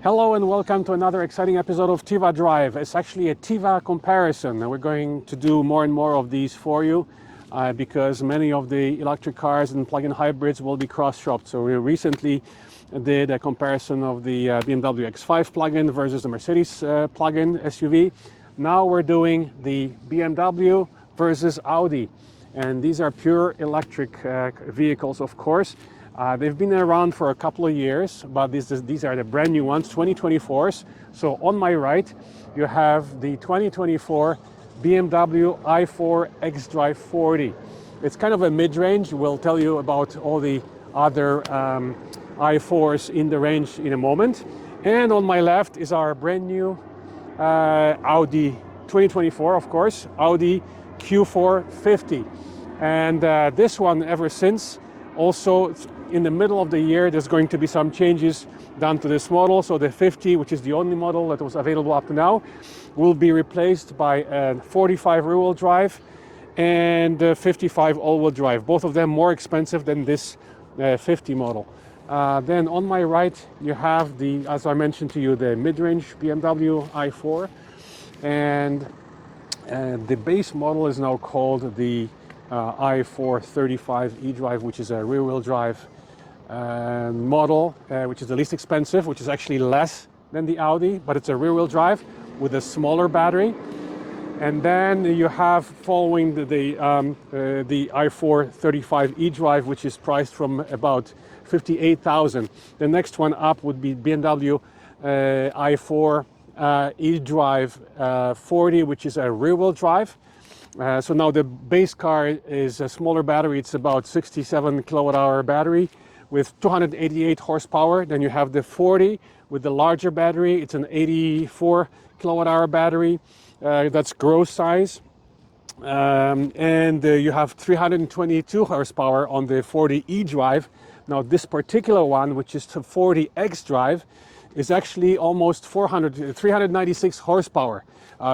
Hello and welcome to another exciting episode of Tiva Drive. It's actually a Tiva comparison, and we're going to do more and more of these for you because many of the electric cars and plug-in hybrids will be cross-shopped. So we recently did a comparison of the BMW X5 plug-in versus the Mercedes plug-in SUV. Now we're doing the BMW versus Audi, and these are pure electric vehicles, of course. They've been around for a couple of years, but these are the brand new ones, 2024s. So on my right, you have the 2024 BMW i4 Xdrive 40. It's kind of a mid-range. We'll tell you about all the other i4s in the range in a moment. And on my left is our brand new Audi 2024, of course, Audi Q4 50. And this one, ever since, also in the middle of the year, there's going to be some changes done to this model. So the 50, which is the only model that was available up to now, will be replaced by a 45 rear-wheel drive and 55 all-wheel drive. Both of them more expensive than this 50 model. Then on my right, you have the, as I mentioned to you, the mid-range BMW i4, and the base model is now called the i4 35 eDrive, which is a rear-wheel drive model, which is the least expensive, which is actually less than the Audi, but it's a rear-wheel drive with a smaller battery. And then you have, following the i4 35 eDrive, which is priced from about 58,000. The next one up would be BMW i4 eDrive 40, which is a rear-wheel drive. So now the base car is a smaller battery. It's about 67 kilowatt-hour battery with 288 horsepower. Then you have the 40 with the larger battery. It's an 84 kilowatt-hour battery. That's gross size. And you have 322 horsepower on the 40 eDrive. Now this particular one, which is the 40 Xdrive, is actually almost 396 horsepower.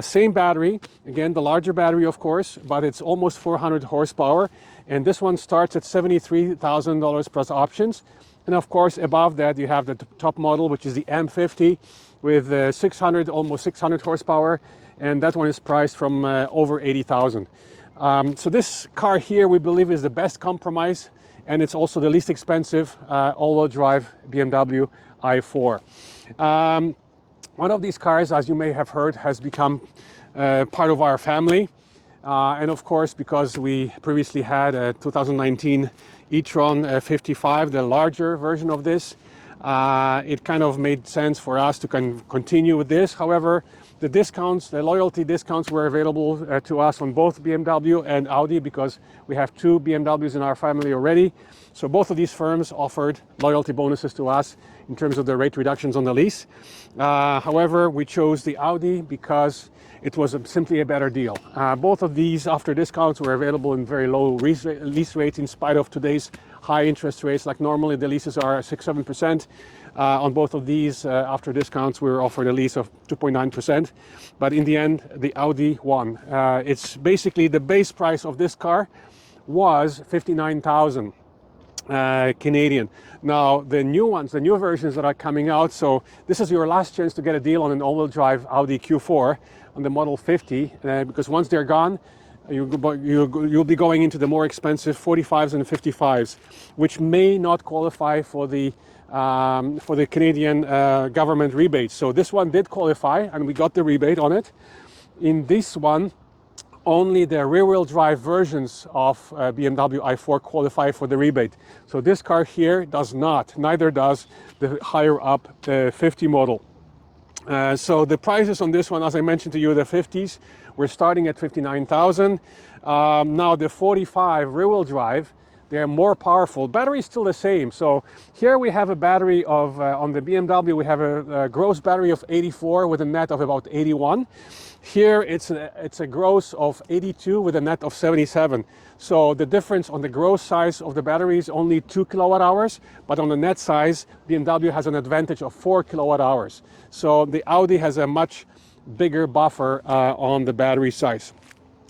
Same battery, again the larger battery of course, but it's almost 400 horsepower. And this one starts at $73,000 plus options. And of course above that you have the top model, which is the M50 with almost 600 horsepower. And that one is priced from over 80,000. So this car here we believe is the best compromise, and it's also the least expensive all-wheel drive BMW i4. One of these cars, as you may have heard, has become part of our family. And of course, because we previously had a 2019 Etron 55, the larger version of this, it kind of made sense for us to continue with this. However, the discounts, the loyalty discounts were available to us on both BMW and Audi because we have two BMWs in our family already. So both of these firms offered loyalty bonuses to us in terms of the rate reductions on the lease. However, we chose the Audi because it was simply a better deal. Both of these, after discounts, were available in very low lease rates in spite of today's high interest rates. Like normally the leases are 6-7%. On both of these, after discounts, we were offered a lease of 2.9%. But in the end, the Audi won. It's basically the base price of this car was 59,000 Canadian. Now the new ones, the new versions that are coming out, so this is your last chance to get a deal on an all-wheel drive Audi Q4 on the Model 50, because once they're gone, you'll be going into the more expensive 45s and 55s, which may not qualify for the Canadian government rebates. So this one did qualify, and we got the rebate on it. In this one, only the rear-wheel drive versions of BMW i4 qualify for the rebate. So this car here does not, neither does the higher up 50 model. So the prices on this one, as I mentioned to you, the 50s, we're starting at 59,000. Now the 45 rear-wheel drive, they're more powerful. Battery is still the same. So here we have a battery of, on the BMW, we have a gross battery of 84 with a net of about 81. Here it's a gross of 82 with a net of 77. So the difference on the gross size of the battery is only 2 kilowatt hours, but on the net size, BMW has an advantage of 4 kilowatt hours. So the Audi has a much bigger buffer on the battery size.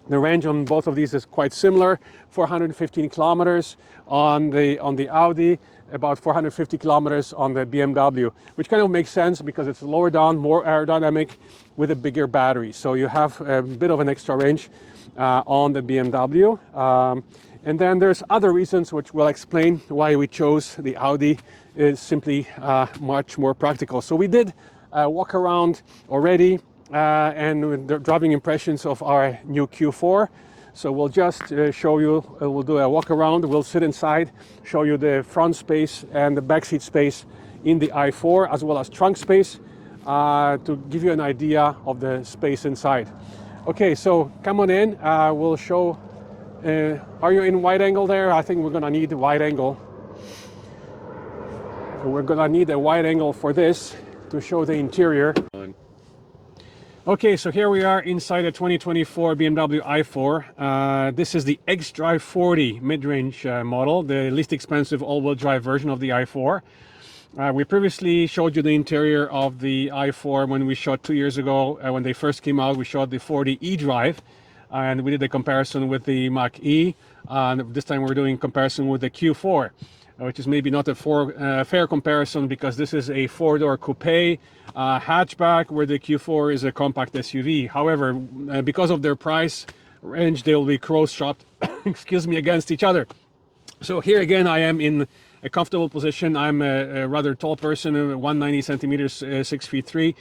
The range on both of these is quite similar, 415 kilometers on the Audi, about 450 kilometers on the BMW, which kind of makes sense because it's lower down, more aerodynamic with a bigger battery. So you have a bit of an extra range on the BMW. And then there's other reasons which will explain why we chose the Audi. Is simply much more practical. So we did walk around already and with the driving impressions of our new Q4. So we'll just show you, we'll do a walk around, we'll sit inside, show you the front space and the back seat space in the i4, as well as trunk space, to give you an idea of the space inside. Okay, so come on in, we'll show, are you in wide angle there? I think we're gonna need a wide angle. We're gonna need a wide angle for this to show the interior. Okay, so here we are inside a 2024 BMW i4. This is the Xdrive 40 mid-range model, the least expensive all-wheel drive version of the i4. We previously showed you the interior of the i4 when we shot 2 years ago. When they first came out, we shot the 40 eDrive, and we did a comparison with the Mach-E. This time we're doing comparison with the Q4. Which is maybe not a fair comparison because this is a four-door coupe hatchback, where the Q4 is a compact SUV. However, because of their price range, they will be cross-shopped excuse me, against each other. So here again, I am in a comfortable position. I'm a rather tall person, 190 centimeters, 6'3".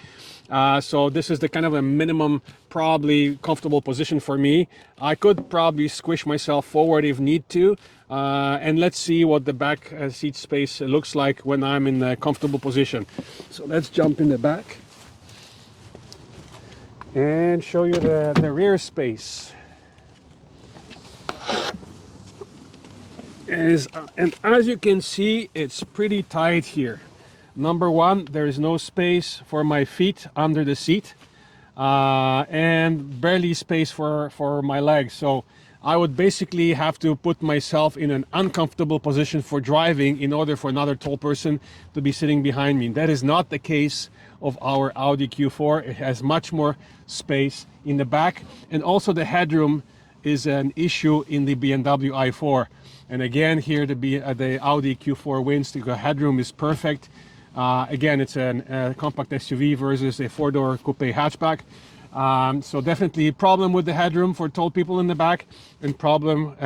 So this is the kind of a minimum, probably comfortable position for me. I could probably squish myself forward if need to. And let's see what the back seat space looks like when I'm in a comfortable position. So let's jump in the back and show you the rear space. And as you can see, it's pretty tight here. Number one, there is no space for my feet under the seat, and barely space for my legs. So I would basically have to put myself in an uncomfortable position for driving in order for another tall person to be sitting behind me. That is not the case of our Audi Q4. It has much more space in the back, and also the headroom is an issue in the BMW i4. And again, here the Audi Q4 wins. The headroom is perfect. Again, it's a compact SUV versus a four-door coupe hatchback. So definitely a problem with the headroom for tall people in the back, and problem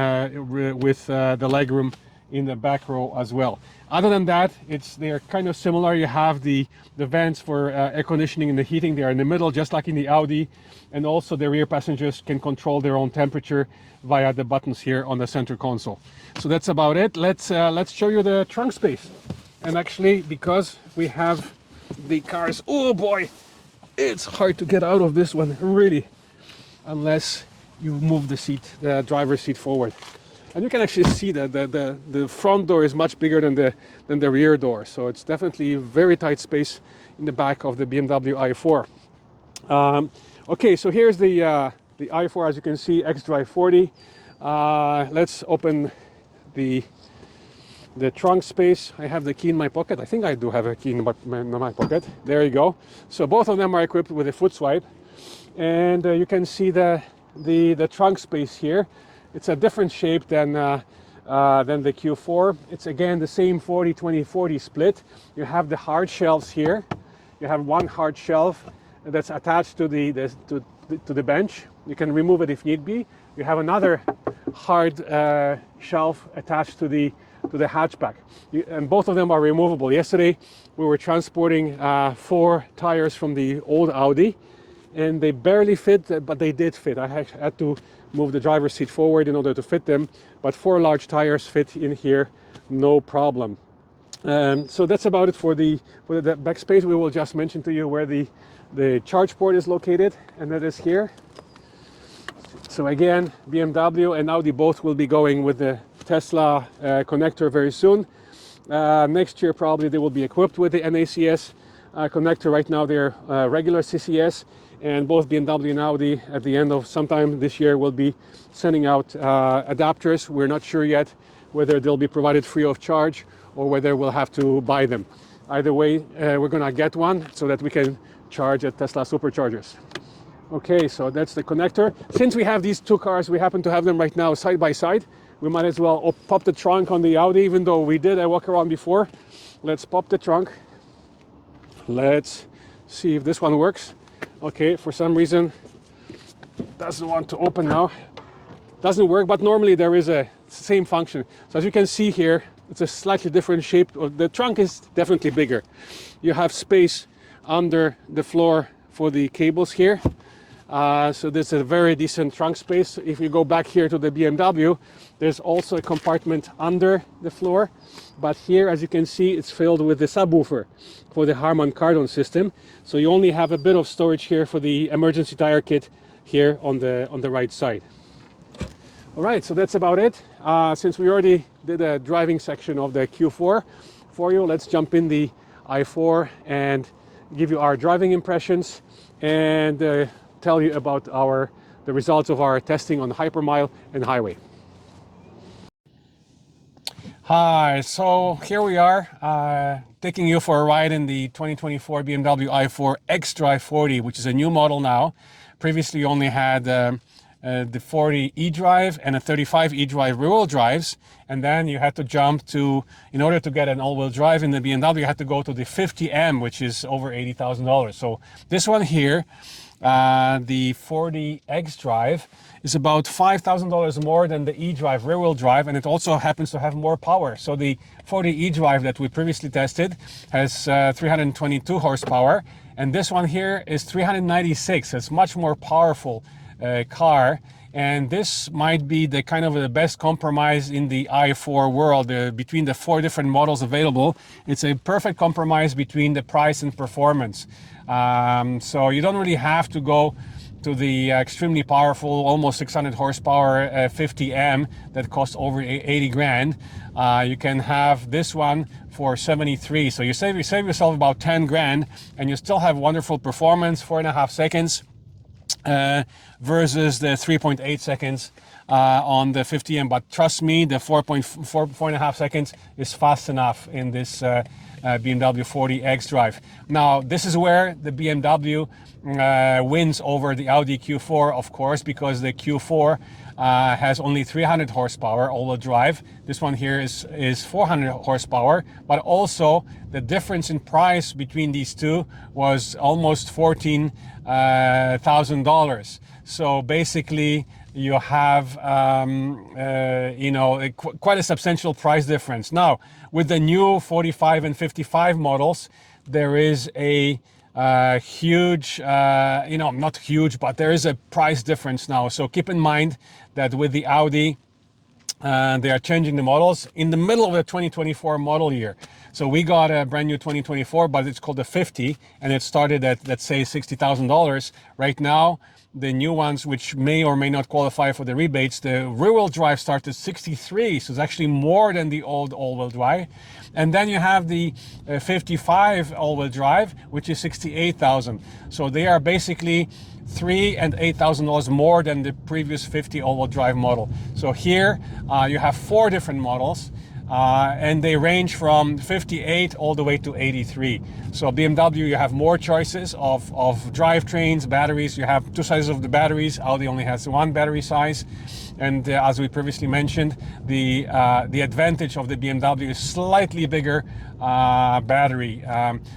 with the legroom in the back row as well. Other than that, they're kind of similar. You have the vents for air conditioning and the heating. They are in the middle, just like in the Audi. And also the rear passengers can control their own temperature via the buttons here on the center console. So that's about it. Let's show you the trunk space. And actually, because we have the cars, oh boy, it's hard to get out of this one, really, unless you move the driver's seat forward. And you can actually see that the front door is much bigger than the rear door. So it's definitely very tight space in the back of the BMW i4. Okay, so here's the i4, as you can see, Xdrive 40. Let's open the trunk space. I have the key in my pocket. I think I do have a key in my pocket. There you go. So both of them are equipped with a foot swipe, and you can see the trunk space here. It's a different shape than the Q4. It's again the same 40-20-40 split. You have the hard shelves here. You have one hard shelf that's attached to the bench. You can remove it if need be. You have another hard shelf attached to the hatchback, and both of them are removable. Yesterday we were transporting 4 tires from the old Audi, and they barely fit, but they did fit. I had to move the driver's seat forward in order to fit them, but 4 large tires fit in here, no problem. So that's about it for the back space. We will just mention to you where the charge port is located, and that is here. So again, BMW and Audi both will be going with the Tesla connector very soon. Next year probably they will be equipped with the NACS connector. Right now they're regular CCS, and both BMW and Audi at the end of sometime this year will be sending out adapters. We're not sure yet whether they'll be provided free of charge or whether we'll have to buy them. Either way, we're gonna get one so that we can charge at Tesla superchargers. Okay, so that's the connector. Since we have these 2 cars, we happen to have them right now side by side. we might as well pop the trunk on the Audi, even though we did a walk around before. Let's pop the trunk. Let's see if this one works. Okay, for some reason doesn't want to open now. Doesn't work, but normally there is a same function. So as you can see here, it's a slightly different shape. The trunk is definitely bigger. You have space under the floor for the cables here. So there's a very decent trunk space. If you go back here to the BMW, there's also a compartment under the floor. But here, as you can see, it's filled with the subwoofer for the Harman Kardon system. So you only have a bit of storage here for the emergency tire kit here on the right side. All right, so that's about it. Since we already did a driving section of the Q4 for you, let's jump in the i4 and give you our driving impressions and tell you about the results of our testing on Hypermile and highway. Hi, so here we are, taking you for a ride in the 2024 BMW i4 Xdrive 40, which is a new model now. Previously you only had the 40 eDrive and a 35 eDrive rear-wheel drives, and then you had to jump to, in order to get an all-wheel drive in the BMW, you had to go to the 50M, which is over $80,000. So this one here, the 40 Xdrive, is about $5,000 more than the eDrive rear-wheel drive, and it also happens to have more power. So the 40 eDrive that we previously tested has 322 horsepower, and this one here is 396. It's much more powerful car, and this might be the kind of the best compromise in the i4 world between the 4 different models available. It's a perfect compromise between the price and performance. So you don't really have to go to the extremely powerful, almost 600 horsepower 50M that costs over 80 grand. You can have this one for 73. So you save yourself about 10 grand, and you still have wonderful performance, 4.5 seconds. Versus the 3.8 seconds on the 50M, but trust me, the 4.5 seconds is fast enough in this BMW 40 Xdrive. Now, this is where the BMW wins over the Audi Q4, of course, because the Q4 has only 300 horsepower all-wheel drive. This one here is 400 horsepower, but also the difference in price between these two was almost $14,000. So basically, you have quite a substantial price difference. Now, with the new 45 and 55 models, there is a huge, not huge, but there is a price difference now. So keep in mind that with the Audi, they are changing the models in the middle of the 2024 model year. So we got a brand new 2024, but it's called the 50, and it started at, let's say, $60,000. Right now, the new ones, which may or may not qualify for the rebates, the rear-wheel drive starts at 63, so it's actually more than the old all-wheel drive. And then you have the 55 all-wheel drive, which is 68,000. So they are basically $3,000 and $8,000 more than the previous 50 all-wheel drive model. So here you have 4 different models. And they range from 58 all the way to 83. So BMW, you have more choices of drivetrains, batteries. You have 2 sizes of the batteries. Audi only has 1 battery size. And as we previously mentioned, the advantage of the BMW is slightly bigger battery.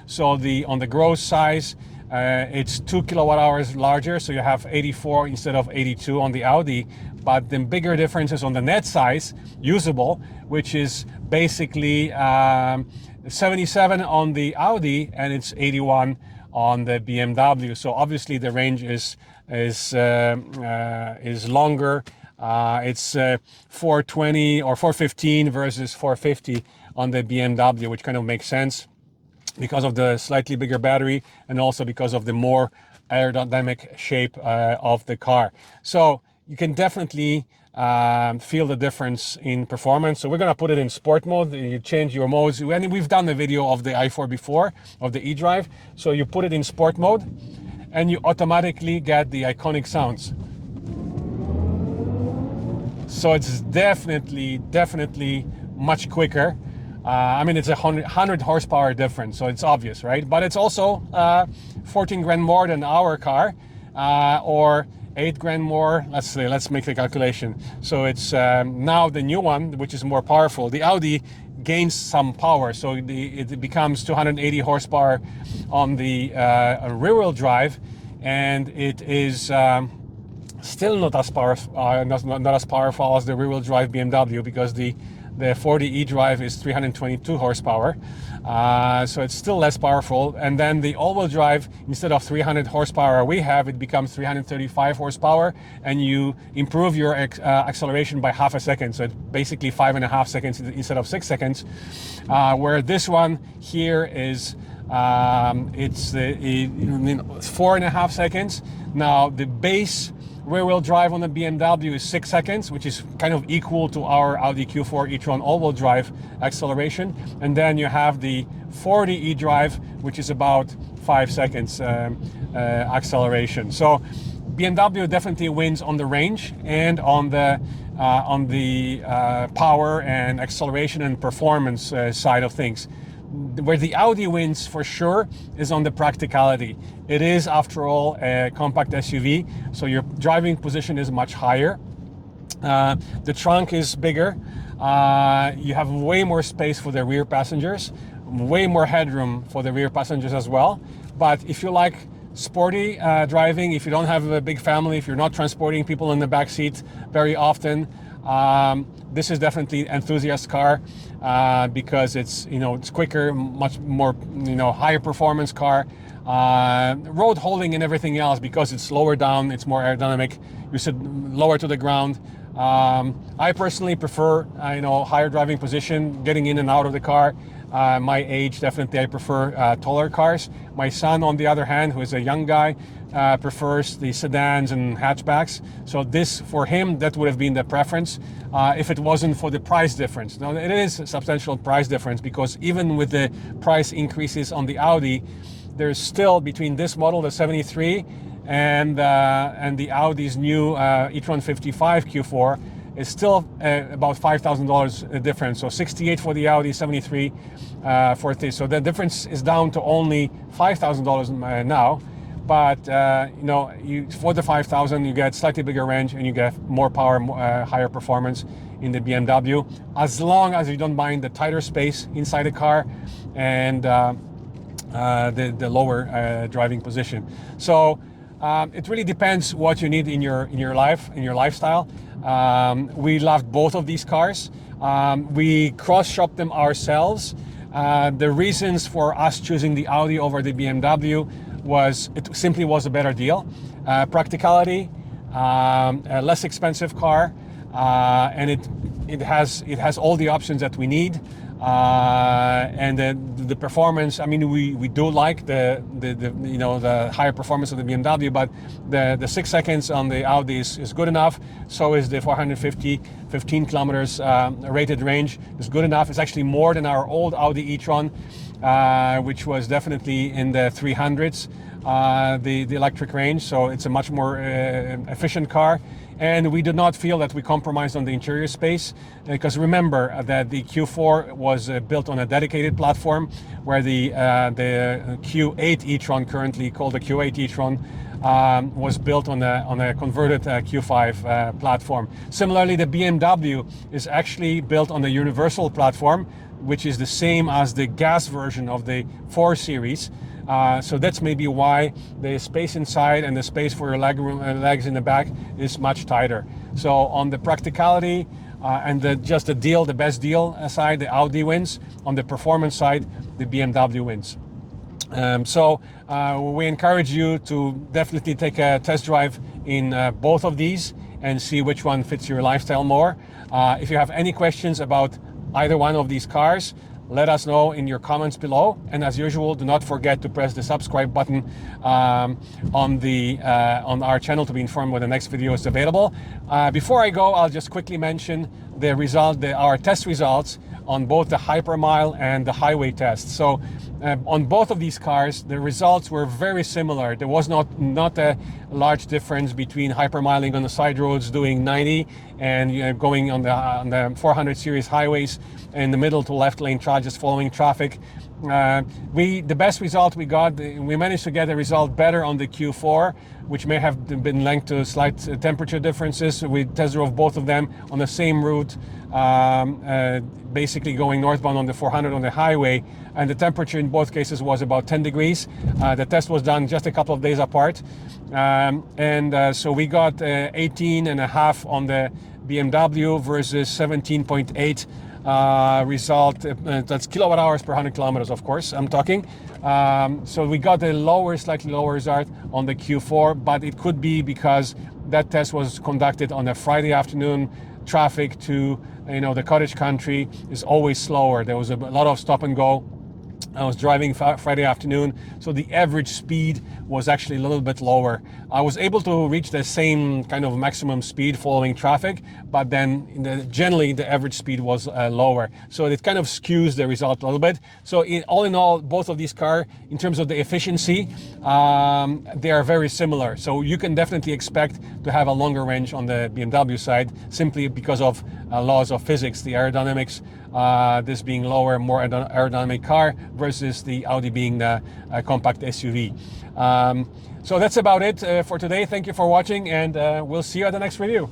So on the gross size, it's 2 kilowatt hours larger. So you have 84 instead of 82 on the Audi. But the bigger difference is on the net size, usable, which is basically 77 on the Audi, and it's 81 on the BMW. So obviously the range is longer. It's 420 or 415 versus 450 on the BMW, which kind of makes sense because of the slightly bigger battery and also because of the more aerodynamic shape of the car. So you can definitely feel the difference in performance. So we're going to put it in sport mode. You change your modes. And we've done the video of the i4 before, of the eDrive. So you put it in sport mode and you automatically get the iconic sounds. So it's definitely much quicker. I mean, it's a 100 horsepower difference, so it's obvious, right? But it's also 14 grand more than our car, or 8 grand more. Let's make the calculation. So it's now the new one, which is more powerful. The Audi gains some power, so it becomes 280 horsepower on the rear-wheel drive, and it is still not as powerful as the rear-wheel drive BMW, because the 40 eDrive is 322 horsepower, so it's still less powerful. And then the all-wheel drive, instead of 300 horsepower we have, it becomes 335 horsepower, and you improve your acceleration by half a second, so it's basically 5.5 seconds instead of 6 seconds, where this one here is it's 4.5 seconds. Now the base rear-wheel drive on the BMW is 6 seconds, which is kind of equal to our Audi Q4 Etron all-wheel drive acceleration. And then you have the 40 eDrive, which is about 5 seconds acceleration. So BMW definitely wins on the range and on the power and acceleration and performance side of things. Where the Audi wins for sure is on the practicality. It is, after all, a compact SUV, so your driving position is much higher. The trunk is bigger. You have way more space for the rear passengers, way more headroom for the rear passengers as well. But if you like sporty driving, if you don't have a big family, if you're not transporting people in the back seat very often, this is definitely an enthusiast car, because it's quicker, much more higher performance car, road holding and everything else, because it's lower down, it's more aerodynamic. You sit lower to the ground. I personally prefer higher driving position, getting in and out of the car. My age, definitely I prefer taller cars. My son, on the other hand, who is a young guy, prefers the sedans and hatchbacks. So this, for him, that would have been the preference if it wasn't for the price difference. Now, it is a substantial price difference, because even with the price increases on the Audi, there's still, between this model, the 73, and the Audi's new e-tron 55 Q4, is still about $5,000 difference. So 68 for the Audi, 73 for this. So the difference is down to only $5,000 now. But for the 5,000, you get slightly bigger range, and you get more power, higher performance in the BMW, as long as you don't mind the tighter space inside the car and the lower driving position. So it really depends what you need in your life, in your lifestyle. We loved both of these cars. We cross-shopped them ourselves. The reasons for us choosing the Audi over the BMW was it simply was a better deal. Practicality, a less expensive car, and it has all the options that we need. And the performance, I mean, we do like the higher performance of the BMW, but the 6 seconds on the Audi is good enough. So is the 15 kilometers rated range is good enough. It's actually more than our old Audi e-tron, which was definitely in the 300s, the electric range. So it's a much more efficient car. And we did not feel that we compromised on the interior space, because remember that the Q4 was built on a dedicated platform, where the Q8 e-tron, currently called the Q8 e-tron, was built on a converted Q5 platform. Similarly, the BMW is actually built on the universal platform, which is the same as the gas version of the 4 Series. So that's maybe why the space inside and the space for your legs in the back is much tighter. So on the practicality and the best deal side, the Audi wins. On the performance side, the BMW wins. So we encourage you to definitely take a test drive in both of these and see which one fits your lifestyle more. If you have any questions about either one of these cars, let us know in your comments below. And as usual, do not forget to press the subscribe button on our channel to be informed when the next video is available. Before I go, I'll just quickly mention our test results on both the Hypermile and the highway test. So on both of these cars, the results were very similar. There was not a large difference between hypermiling on the side roads doing 90 and going on the 400 series highways in the middle to left lane just following traffic. The best result we got, we managed to get a result better on the Q4, which may have been linked to slight temperature differences. We test drove both of them on the same route, basically going northbound on the 400 on the highway, and the temperature in both cases was about 10 degrees. The test was done just a couple of days apart, so we got 18.5 on the BMW versus 17.8 result. That's kilowatt hours per 100 kilometers, of course, I'm talking. So we got a slightly lower result on the Q4, but it could be because that test was conducted on a Friday afternoon. Traffic to the cottage country is always slower. There was a lot of stop and go. I was driving Friday afternoon, so the average speed was actually a little bit lower. I was able to reach the same kind of maximum speed following traffic, but then generally the average speed was lower. So it kind of skews the result a little bit. So all in all, both of these cars, in terms of the efficiency, they are very similar. So you can definitely expect to have a longer range on the BMW side, simply because of laws of physics, the aerodynamics, this being lower, more aerodynamic car versus the Audi being the compact SUV. So that's about it for today. Thank you for watching, and we'll see you at the next review.